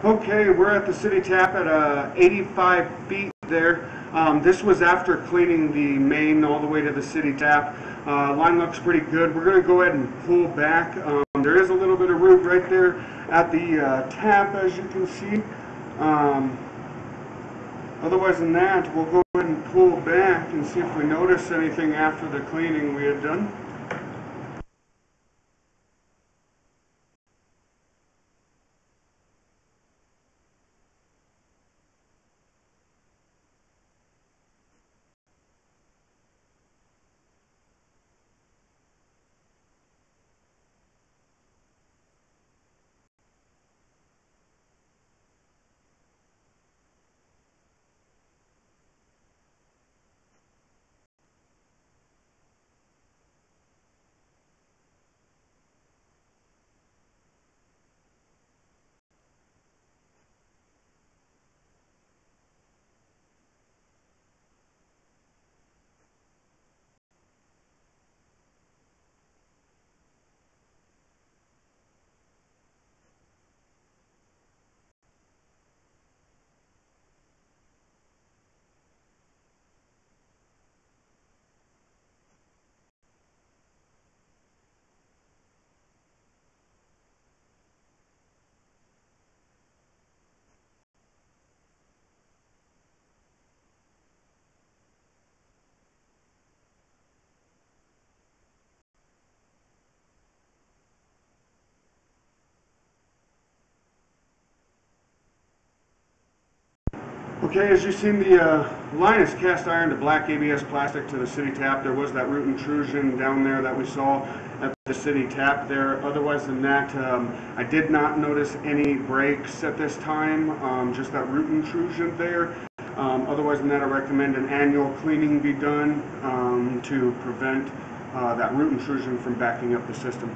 Okay, we're at the city tap at 85 feet there. This was after cleaning the main all the way to the city tap. Line looks pretty good. We're going to go ahead and pull back. There is a little bit of root right there at the tap, as you can see. Otherwise than that, we'll go ahead and pull back and see if we notice anything after the cleaning we had done. Okay, as you've seen, the line is cast iron to black ABS plastic to the city tap. There was that root intrusion down there that we saw at the city tap there. Otherwise than that, I did not notice any breaks at this time, just that root intrusion there. Otherwise than that, I recommend an annual cleaning be done to prevent that root intrusion from backing up the system.